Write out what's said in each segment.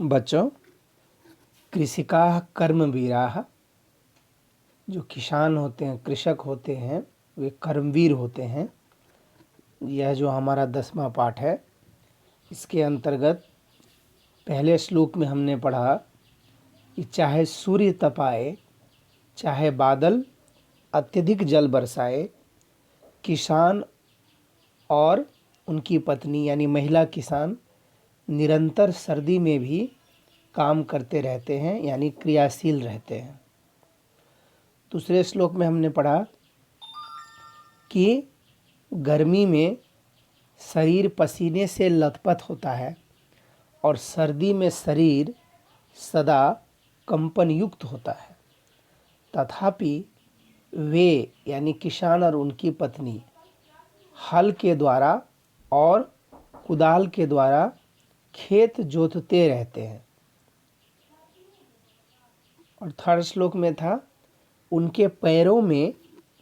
बच्चों, कृषिकाः कर्मवीराः, जो किसान होते हैं, कृषक होते हैं, वे कर्मवीर होते हैं। यह जो हमारा 10वां पाठ है, इसके अंतर्गत पहले श्लोक में हमने पढ़ा कि चाहे सूर्य तपाए, चाहे बादल अत्यधिक जल बरसाए, किसान और उनकी पत्नी यानी महिला किसान निरंतर सर्दी में भी काम करते रहते हैं, यानी क्रियाशील रहते हैं। दूसरे श्लोक में हमने पढ़ा कि गर्मी में शरीर पसीने से लथपथ होता है और सर्दी में शरीर सदा कंपन युक्त होता है, तथापि वे यानी किसान और उनकी पत्नी हल के द्वारा और कुदाल के द्वारा खेत जोतते रहते हैं। और थर्ड श्लोक में था, उनके पैरों में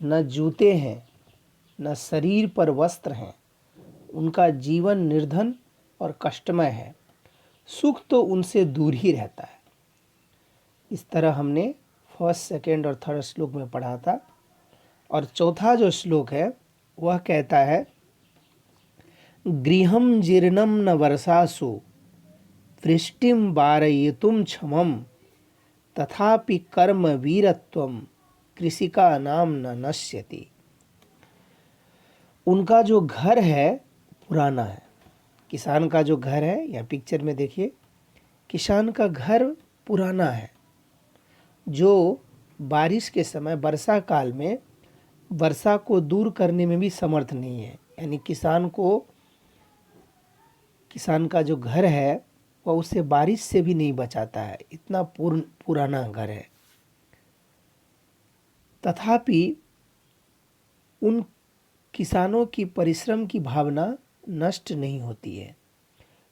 न जूते हैं न शरीर पर वस्त्र हैं, उनका जीवन निर्धन और कष्टमय है, सुख तो उनसे दूर ही रहता है। इस तरह हमने फर्स्ट, सेकेंड और थर्ड श्लोक में पढ़ा था। और चौथा जो श्लोक है वह कहता है, गृहं जीर्णं न वर्षासु वृष्टिं वारयितुं क्षमं तथापि कर्म वीरत्वं कृषिका नाम न नश्यति। उनका जो घर है पुराना है। किसान का जो घर है, या पिक्चर में देखिए, किसान का घर पुराना है जो बारिश के समय वर्षा काल में वर्षा को दूर करने में भी समर्थ नहीं है। यानी किसान का जो घर है वह उसे बारिश से भी नहीं बचाता है, इतना पुराना घर है। तथापि उन किसानों की परिश्रम की भावना नष्ट नहीं होती है,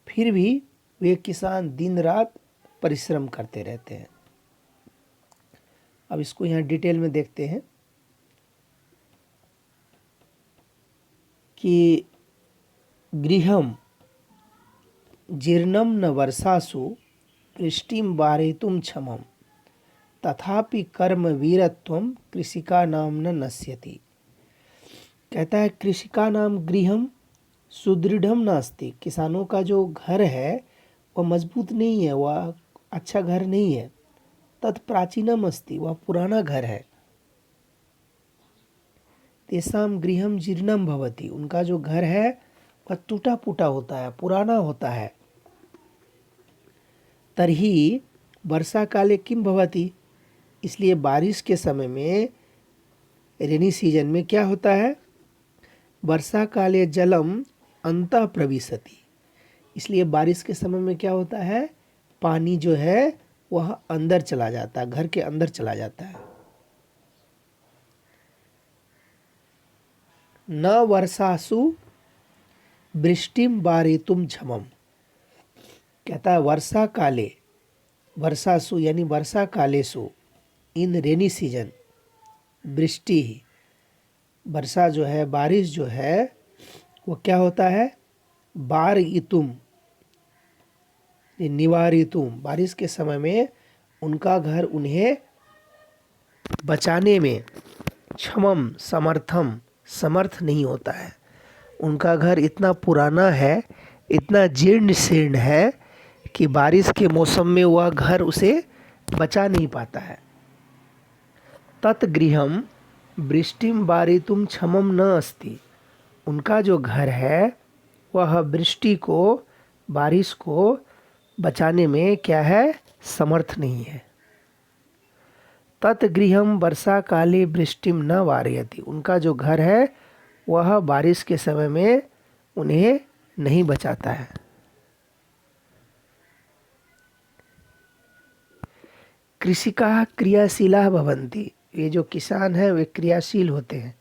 फिर भी वे किसान दिन रात परिश्रम करते रहते हैं। अब इसको यहाँ डिटेल में देखते हैं कि गृहं जीर्णं न वर्षासु वृष्टिं वारयितुं क्षमं तथापि कर्म वीरत्वं कृषिका नाम न नश्यति। कहता है, कृषिका नाम गृहम सुदृढ़म नास्ति। किसानों का जो घर है वह मजबूत नहीं है, वह अच्छा घर नहीं है। तत्प्राचीनम अस्ति, वह पुराना घर है। तेषां गृहम जीर्णम भवति, उनका जो घर है वह टूटा फूटा होता है, पुराना होता है। तर्हि वर्षा काले किम भवति, इसलिए बारिश के समय में, रेनी सीजन में क्या होता है, वर्षा काले जलम अंतः प्रविशति। इसलिए बारिश के समय में क्या होता है, पानी जो है वह अंदर चला जाता है, घर के अंदर चला जाता है। न वर्षासु वृष्टिम वारयितुं क्षमम। कहता है वर्षा काले, वर्षासु यानी वर्षा कालेसु, इन रेनी सीजन, वृष्टि, वर्षा जो है, बारिश जो है वो क्या होता है, वारयितुम निवारितुम, बारिश के समय में उनका घर उन्हें बचाने में क्षमम समर्थम समर्थ नहीं होता है। उनका घर इतना पुराना है, इतना जीर्ण शीर्ण है कि बारिश के मौसम में वह घर उसे बचा नहीं पाता है। तत्गृहम वृष्टिम वारयितुं क्षमम न अस्ति। उनका जो घर है वह वृष्टि को, बारिश को बचाने में क्या है, समर्थ नहीं है। तत्गृहम वर्षा काले वृष्टिम न वारयति। उनका जो घर है वह बारिश के समय में उन्हें नहीं बचाता है। कृषिकाः क्रियाशीलाः भवन्ति। ये जो किसान है वे क्रियाशील होते हैं।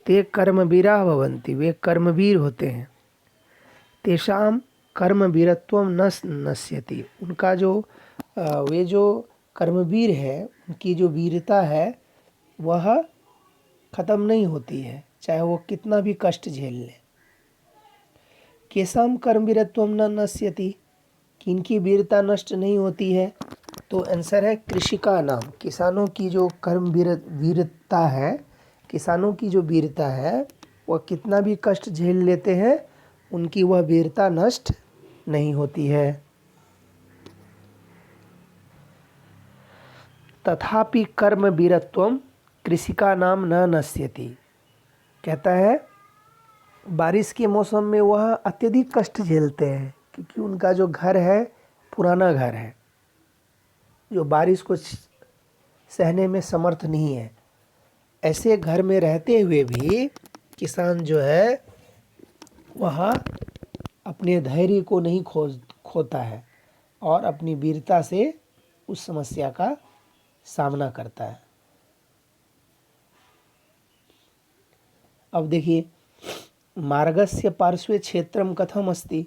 ते कर्मवीराः भवन्ति, वे कर्मवीर होते हैं। तेषां कर्मवीरत्वं न नश्यति। उनका जो वे जो कर्मवीर है, उनकी जो वीरता है वह खत्म नहीं होती है, चाहे वो कितना भी कष्ट झेल ले। केषां कर्मवीरत्वं न नश्यति। किनकी वीरता नष्ट नहीं होती है? तो आंसर है कृषिका नाम। किसानों की जो वीरता है, किसानों की जो वीरता है, वह कितना भी कष्ट झेल लेते हैं, उनकी वह वीरता नष्ट नहीं होती है। तथापि कर्म वीरत्वम कृषिका नाम न नश्यति। कहता है बारिश के मौसम में वह अत्यधिक कष्ट झेलते हैं, क्योंकि उनका जो घर है पुराना घर है, जो बारिश को सहने में समर्थ नहीं है। ऐसे घर में रहते हुए भी किसान जो है वह अपने धैर्य को नहीं खोता है और अपनी वीरता से उस समस्या का सामना करता है। अब देखिए, मार्गस्य पार्श्वे क्षेत्रम कथम अस्ति।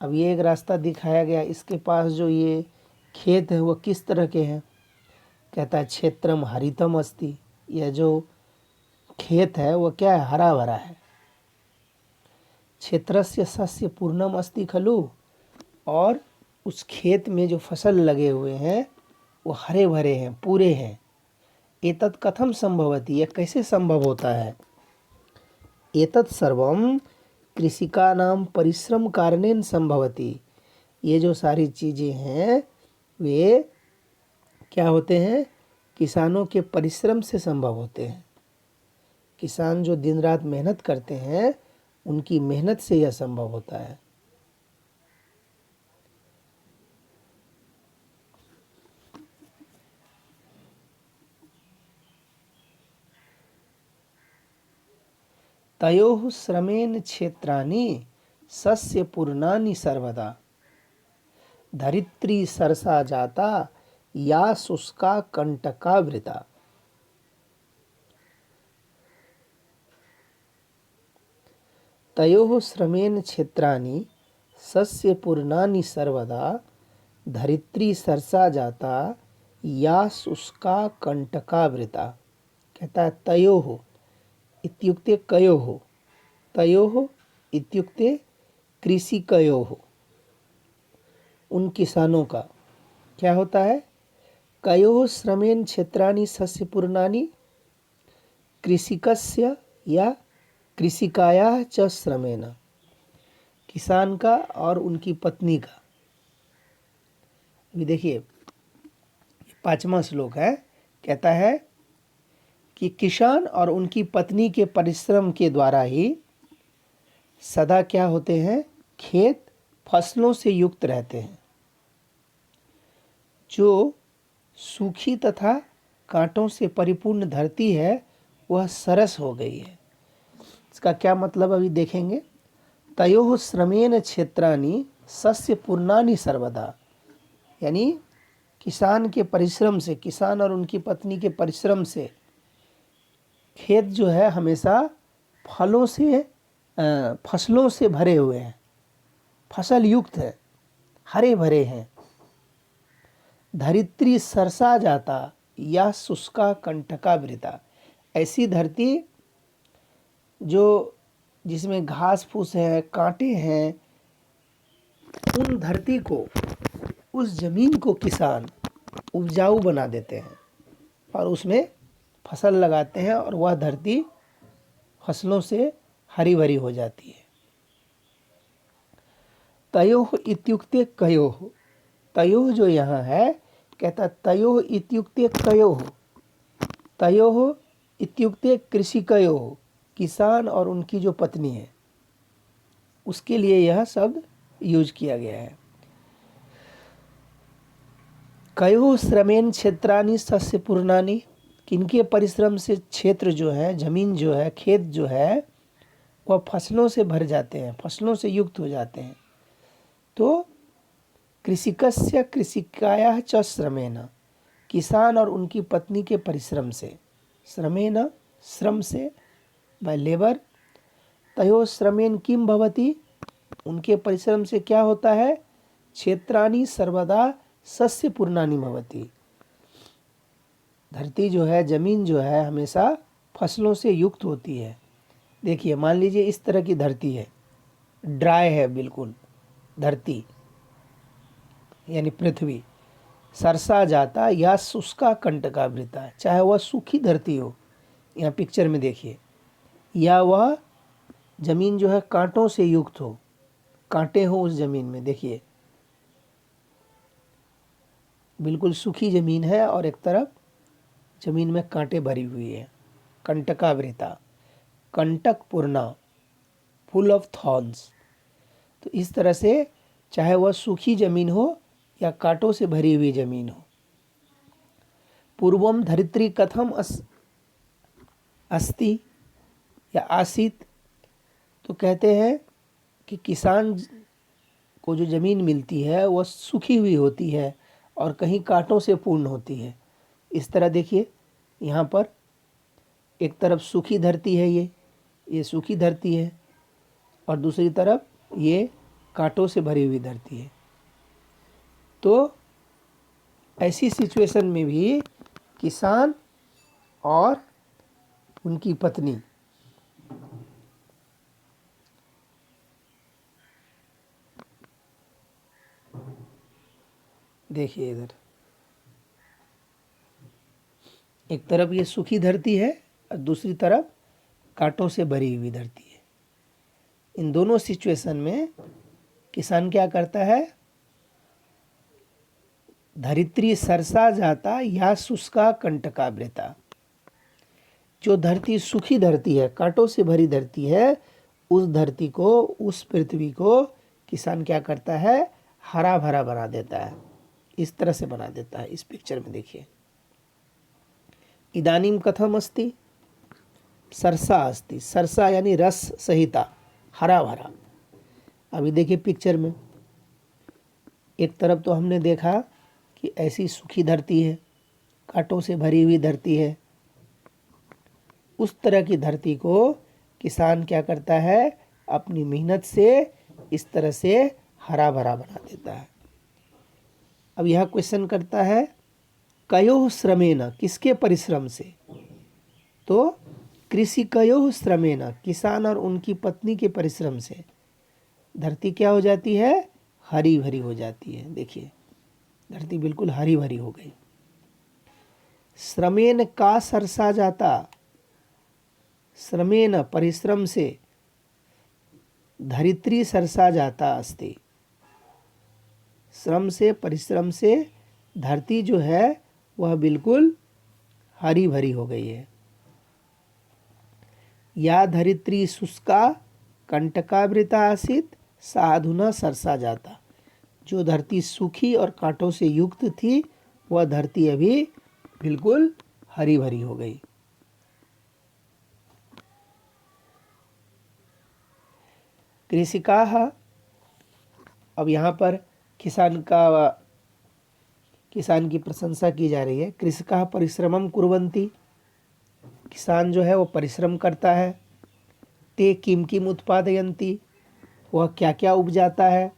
अब ये एक रास्ता दिखाया गया, इसके पास जो ये खेत है वो किस तरह के हैं? कहता है क्षेत्रम हरितम अस्ति। यह जो खेत है वो क्या है? हरा भरा है। क्षेत्रस्य सस्य पूर्णम अस्ति खलु। और उस खेत में जो फसल लगे हुए हैं वो हरे भरे हैं, पूरे हैं। एतत् कथम संभवति। यह कैसे संभव होता है? एतत् सर्वम कृषिकानां परिश्रम कारणेन संभवति। ये जो सारी चीज़ें हैं वे क्या होते हैं? किसानों के परिश्रम से संभव होते हैं। किसान जो दिन रात मेहनत करते हैं, उनकी मेहनत से यह संभव होता है। तयोः श्रमेण क्षेत्राणि सस्य पूर्णानि सर्वदा। धरित्री सरसा जाता या शुष्का कंटका वृता। तयोः श्रमेण क्षेत्राणि सस्य पूर्णानि सर्वदा। धरित्री सरसा जाता या शुष्का कंटका वृता। कहता है तयोः इत्युक्ते कयोः। तयोः इत्युक्ते कृषिकयोः। उन किसानों का क्या होता है? कयोः श्रमेण क्षेत्राणि सस्य पूर्णानि। कृषिकस्य या कृषिकायाः च श्रमेण। किसान का और उनकी पत्नी का। अभी देखिए 5वां श्लोक है, कहता है कि किसान और उनकी पत्नी के परिश्रम के द्वारा ही सदा क्या होते हैं? खेत फसलों से युक्त रहते हैं। जो सूखी तथा कांटों से परिपूर्ण धरती है वह सरस हो गई है। इसका क्या मतलब अभी देखेंगे। तयोः श्रमेण क्षेत्राणि सस्य पूर्णानि सर्वदा। यानी किसान के परिश्रम से, किसान और उनकी पत्नी के परिश्रम से खेत जो है हमेशा फसलों से भरे हुए हैं, फसल युक्त है, हरे भरे हैं। धरित्री सरसा जाता या शुष्का कंटका वृता। ऐसी धरती जो जिसमें घास फूस है, कांटे हैं, उन धरती को, उस जमीन को किसान उपजाऊ बना देते हैं और उसमें फसल लगाते हैं और वह धरती फसलों से हरी भरी हो जाती है। तयोः इत्युक्ते कयोः। तयोः जो यहाँ है, कहता तयोः इत्युक्ते कयोः। तयोः इत्युक्ते कृषिकयोः। किसान और उनकी जो पत्नी है उसके लिए यह शब्द यूज किया गया है। कयोः श्रमेण क्षेत्राणि सस्य पूर्णानि। किनके परिश्रम से क्षेत्र जो है, जमीन जो है, खेत जो है वह फसलों से भर जाते हैं, फसलों से युक्त हो जाते हैं। तो कृषिकस्य कृषिकायाः च श्रमेण। किसान और उनकी पत्नी के परिश्रम से, श्रमेण श्रम से, बाय लेबर। तयोः श्रमेण किम भवति। उनके परिश्रम से क्या होता है? क्षेत्राणि सर्वदा सस्य पूर्णानि भवति। धरती जो है, जमीन जो है हमेशा फसलों से युक्त होती है। देखिए मान लीजिए इस तरह की धरती है, ड्राई है बिल्कुल धरती, यानी पृथ्वी, सरसा जाता या शुष्का कंटकावृता, चाहे वह सूखी धरती हो, यहाँ पिक्चर में देखिए, या वह जमीन जो है कांटों से युक्त हो, कांटे हो उस जमीन में, देखिए बिल्कुल सूखी जमीन है और एक तरफ जमीन में कांटे भरी हुई है, कंटकावृता, कंटक पूर्णा, फुल ऑफ थॉर्न्स। तो इस तरह से चाहे वह सूखी जमीन हो या कांटों से भरी हुई जमीन हो। पूर्वम धरित्री कथम अस्ति या आसीत, तो कहते हैं कि किसान को जो ज़मीन मिलती है वह सूखी हुई होती है और कहीं कांटों से पूर्ण होती है। इस तरह देखिए यहाँ पर एक तरफ सूखी धरती है, ये सूखी धरती है, और दूसरी तरफ ये कांटों से भरी हुई धरती है। तो ऐसी सिचुएशन में भी किसान और उनकी पत्नी देखिए इधर एक तरफ ये सूखी धरती है और दूसरी तरफ कांटों से भरी हुई धरती है। इन दोनों सिचुएशन में किसान क्या करता है, धरित्री सरसा जाता या शुष्का कंटकावृता, जो धरती सूखी धरती है, कांटों से भरी धरती है, उस धरती को, उस पृथ्वी को किसान क्या करता है, हरा भरा बना देता है। इस तरह से बना देता है। इस पिक्चर में देखिए, इदानीम कथम अस्ति, सरसा अस्ति, सरसा यानी रस सहिता, हरा भरा। अभी देखिए पिक्चर में, एक तरफ तो हमने देखा कि ऐसी सूखी धरती है, कांटों से भरी हुई धरती है, उस तरह की धरती को किसान क्या करता है, अपनी मेहनत से इस तरह से हरा भरा बना देता है। अब यह क्वेश्चन करता है, कयोः श्रमेण, किसके परिश्रम से, तो कृषि कयोः श्रमेण, किसान और उनकी पत्नी के परिश्रम से धरती क्या हो जाती है, हरी भरी हो जाती है। देखिए धरती बिल्कुल हरी भरी हो गई। श्रमेण का सरसा जाता, श्रमेण परिश्रम से, धरित्री सरसा जाता अस्ति, श्रम से, परिश्रम से धरती जो है वह बिल्कुल हरी भरी हो गई है। या धरित्री शुष्का कंटकावृता आसीत साधुना सरसा जाता, जो धरती सूखी और कांटों से युक्त थी वह धरती अभी बिल्कुल हरी भरी हो गई। कृषिकाः, अब यहाँ पर किसान की प्रशंसा की जा रही है। कृषिकाः परिश्रमं कुर्वन्ति, किसान जो है वो परिश्रम करता है। ते किम किम उत्पादयन्ति, वह क्या क्या उपजाता है,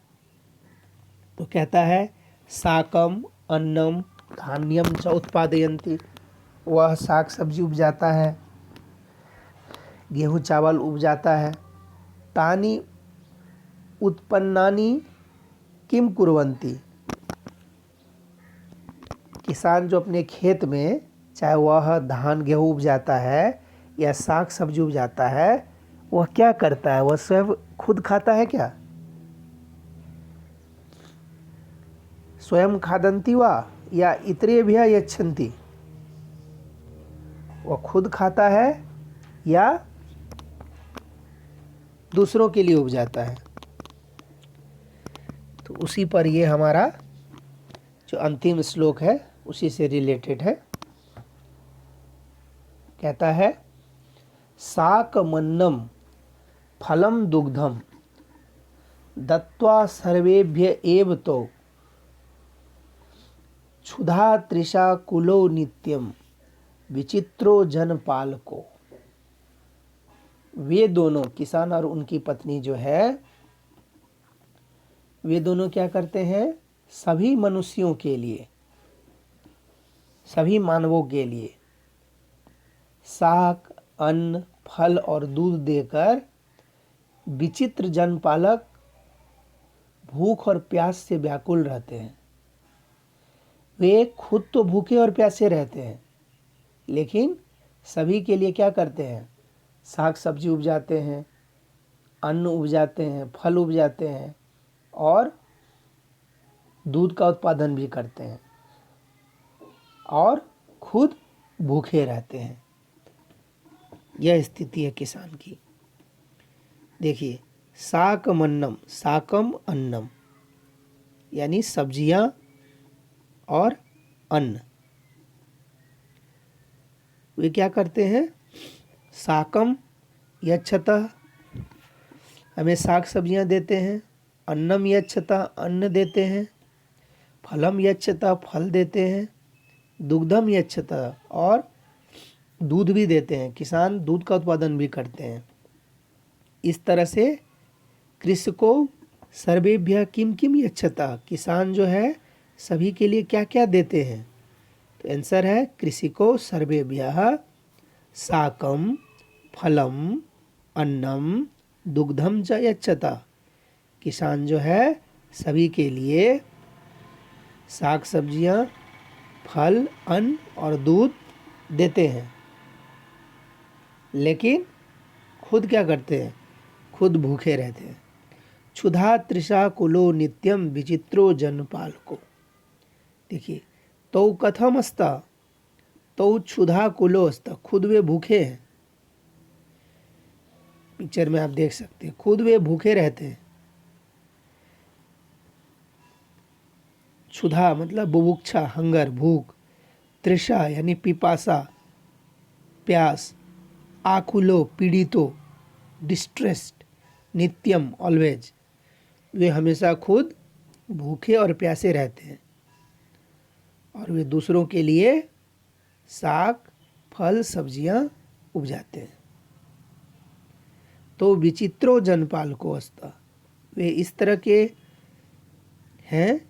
तो कहता है साकम अन्नम धान्यम च उत्पादयन्ति, वह साग सब्जी उपजाता है, गेहूँ चावल उपजाता है। तानि उत्पन्नानि किम कुर्वन्ति, किसान जो अपने खेत में चाहे वह धान गेहूँ उपजाता है या साग सब्जी उपजाता है, वह क्या करता है, वह स्वयं खुद खाता है क्या, स्वयं खादन्ति वा या इतरेभ्यः यच्छन्ति, वह खुद खाता है या दूसरों के लिए उपजाता है। तो उसी पर ये हमारा जो अंतिम श्लोक है उसी से रिलेटेड है। कहता है साकमन्नम फलम दुग्धम दत्वा सर्वेभ्य एव तो क्षुधा तृषा कुलो नित्यम विचित्रो जनपालको। वे दोनों, किसान और उनकी पत्नी जो है, वे दोनों क्या करते हैं, सभी मनुष्यों के लिए, सभी मानवों के लिए साग, अन्न, फल और दूध देकर विचित्र जनपालक भूख और प्यास से व्याकुल रहते हैं। वे खुद तो भूखे और प्यासे रहते हैं, लेकिन सभी के लिए क्या करते हैं, साग सब्जी उपजाते हैं, अन्न उपजाते हैं, फल उपजाते हैं और दूध का उत्पादन भी करते हैं और खुद भूखे रहते हैं। यह स्थिति है किसान की। देखिए, साकमन्नम, साकम अन्नम यानी सब्जियां और अन्न। वे क्या करते हैं, साकम यच्छतः हमें साग सब्जियां देते हैं, अन्नम यच्छतः अन्न देते हैं, फलम यच्छतः फल देते हैं, दुग्धम यच्छतः और दूध भी देते हैं, किसान दूध का उत्पादन भी करते हैं। इस तरह से कृषको सर्वेभ्यः किम किम यच्छतः, किसान जो है सभी के लिए क्या क्या देते हैं। तो आंसर है कृषको सर्वेभ्यः साकम फलम अन्नम दुग्धम च यच्छतः, किसान जो है सभी के लिए साग सब्जियां, फल, अन्न और दूध देते हैं, लेकिन खुद क्या करते हैं, खुद भूखे रहते हैं। क्षुधा तृषा कुलो नित्यम विचित्रो जनपालको। देखिए, तो कथम अस्ता, तो क्षुधा कुलो अस्ता, खुद वे भूखे हैं। पिक्चर में आप देख सकते हैं, खुद वे भूखे रहते हैं। क्षुधा मतलब बुभुक्षा, हंगर, भूख। तृषा यानी पिपासा, प्यास। आकुलो पीड़ितो, डिस्ट्रेस्ड। नित्यम ऑलवेज, वे हमेशा खुद भूखे और प्यासे रहते हैं और वे दूसरों के लिए साग, फल, सब्जियां उपजाते हैं। तो विचित्रो जनपालको अस्ता, वे इस तरह के हैं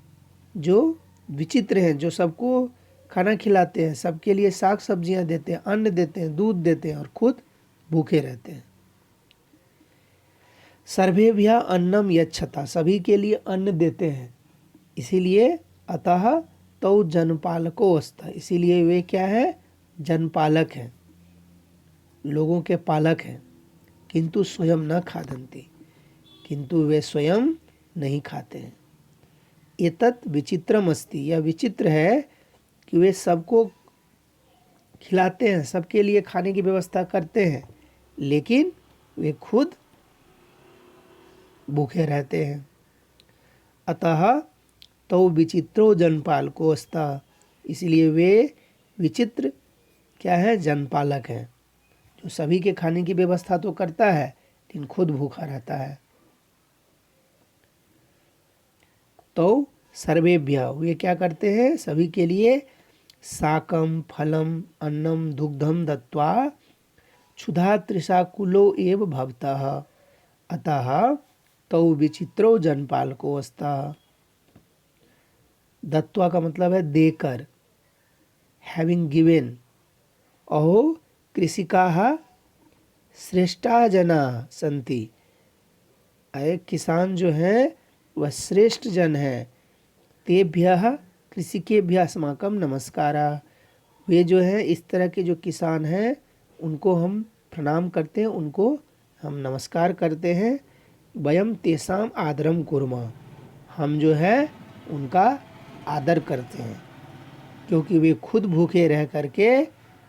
जो विचित्र हैं, जो सबको खाना खिलाते हैं, सबके लिए साग सब्जियां देते हैं, अन्न देते हैं, दूध देते हैं और खुद भूखे रहते हैं। सर्वेभ्यः अन्नम यच्छता, सभी के लिए अन्न देते हैं, इसीलिए अतः तो जनपालको अस्ता, इसीलिए वे क्या है, जनपालक हैं, लोगों के पालक हैं। किंतु स्वयं न खादन्ति, किंतु वे स्वयं नहीं खाते हैं। एतत् विचित्रम अस्ति, यह विचित्र है कि वे सबको खिलाते हैं, सबके लिए खाने की व्यवस्था करते हैं, लेकिन वे खुद भूखे रहते हैं। अतः तो विचित्रो जनपालको अस्ता, इसलिए वे विचित्र क्या है, जनपालक हैं, जो सभी के खाने की व्यवस्था तो करता है लेकिन खुद भूखा रहता है। तो सर्वेभ्यः, वे क्या करते हैं, सभी के लिए साकम फलम अन्नम दुग्धम दत्वा क्षुधा तृषाकुलो एव भवतः अतः तो विचित्रो जनपालको अस्ता। दत्वा का मतलब है देकर, हैविंग गिवन। अहो कृषिकाः श्रेष्ठा जना संति, अरे किसान जो हैं वह श्रेष्ठ जन है। तेभ्यः कृषिकेभ्यः अस्माकं नमस्कारः, वे जो हैं इस तरह के जो किसान हैं उनको हम प्रणाम करते हैं, उनको हम नमस्कार करते हैं। वयम तेषाम आदरम कुर्मः, हम जो है उनका आदर करते हैं, क्योंकि वे खुद भूखे रह करके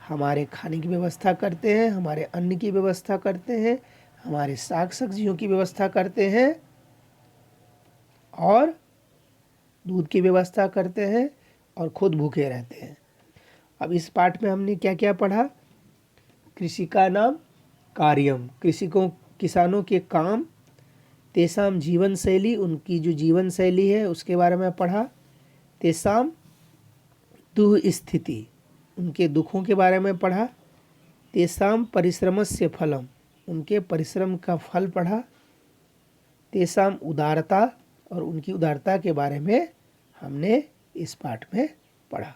हमारे खाने की व्यवस्था करते हैं, हमारे अन्न की व्यवस्था करते हैं, हमारे साग सब्जियों की व्यवस्था करते हैं और दूध की व्यवस्था करते हैं और खुद भूखे रहते हैं। अब इस पाठ में हमने क्या क्या पढ़ा, कृषि का नाम कार्यम, कृषकों किसानों के काम, तेसाम जीवन शैली, उनकी जो जीवन शैली है उसके बारे में पढ़ा, तेसाम दुह स्थिति, उनके दुखों के बारे में पढ़ा, तेसाम परिश्रमस्य फलम, उनके परिश्रम का फल पढ़ा, तेसाम उदारता, और उनकी उदारता के बारे में हमने इस पाठ में पढ़ा।